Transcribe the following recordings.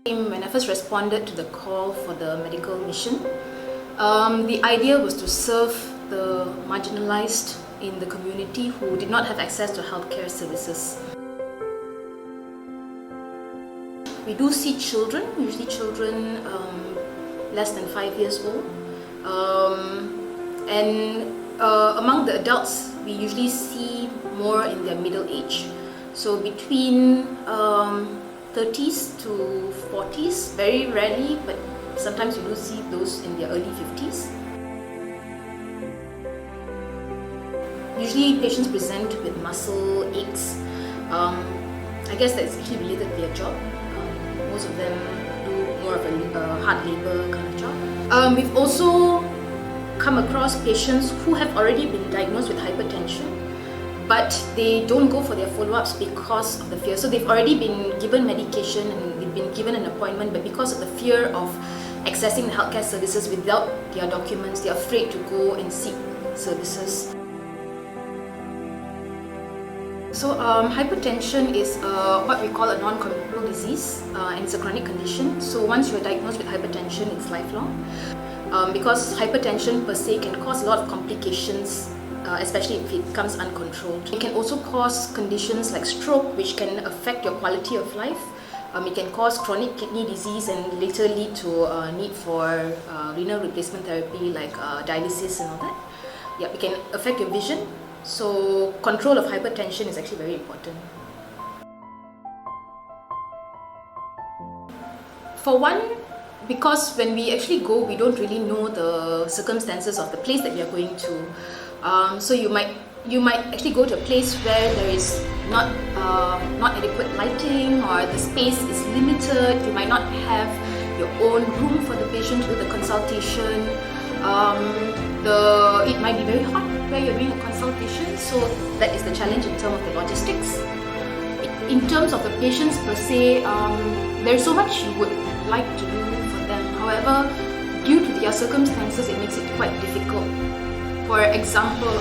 When I first responded to the call for the medical mission, the idea was to serve the marginalized in the community who did not have access to healthcare services. We do see children, usually children less than 5 years old, and among the adults we usually see more in their middle age, so between 30s to 40s, very rarely, but sometimes you do see those in their early 50s. Usually patients present with muscle aches. I guess that's actually related to their job. Most of them do more of a hard labor kind of job. We've also come across patients who have already been diagnosed with hypertension, but they don't go for their follow-ups because of the fear. So they've already been given medication and they've been given an appointment, but because of the fear of accessing the healthcare services without their documents, they're afraid to go and seek services. So hypertension is what we call a non-communicable disease, and it's a chronic condition. So once you're diagnosed with hypertension, it's lifelong. Because hypertension per se can cause a lot of complications, especially if it becomes uncontrolled. It can also cause conditions like stroke, which can affect your quality of life. It can cause chronic kidney disease and later lead to need for renal replacement therapy like dialysis and all that. Yeah, it can affect your vision. So control of hypertension is actually very important. For one, because when we actually go, we don't really know the circumstances of the place that we are going to. So you might actually go to a place where there is not adequate lighting, or the space is limited. You might not have your own room for the patient to do the consultation. It might be very hot where you're doing a consultation, so that is the challenge in terms of the logistics. In terms of the patients per se, there's so much you would like to do for them. However, due to their circumstances, it makes it quite difficult. For example,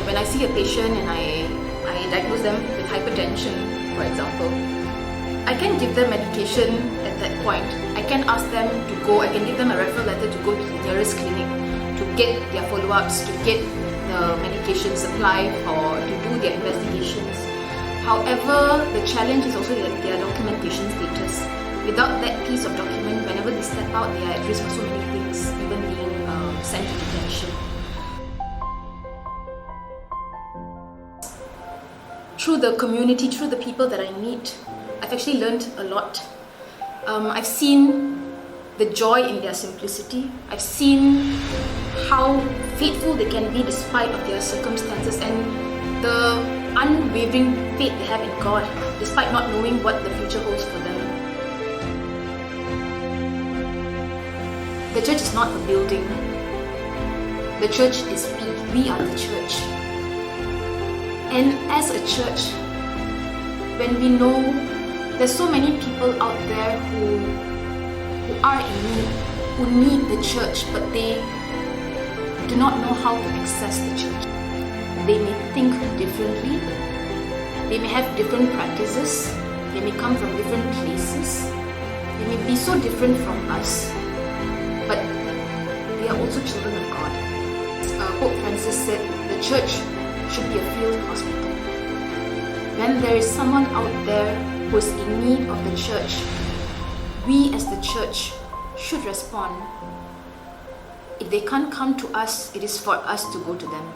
when I see a patient and I diagnose them with hypertension, for example, I can give them medication at that point. I can ask them to go, I can give them a referral letter to go to the nearest clinic to get their follow-ups, to get the medication supply or to do their investigations. However, the challenge is also their documentation status. Without that piece of document, whenever they step out, they are at risk for so many things, even being sent to detention. Through the community, through the people that I meet, I've actually learned a lot. I've seen the joy in their simplicity. I've seen how faithful they can be despite of their circumstances, and the unwavering faith they have in God despite not knowing what the future holds for them. The church is not a building. The church is we. We are the church. And as a church, when we know there's so many people out there who are in need, who need the church, but they do not know how to access the church. They may think differently, they may have different practices, they may come from different places, they may be so different from us, but they are also children of God. Pope Francis said the church should be a field hospital. When there is someone out there who is in need of the church, we as the church should respond. If they can't come to us, it is for us to go to them.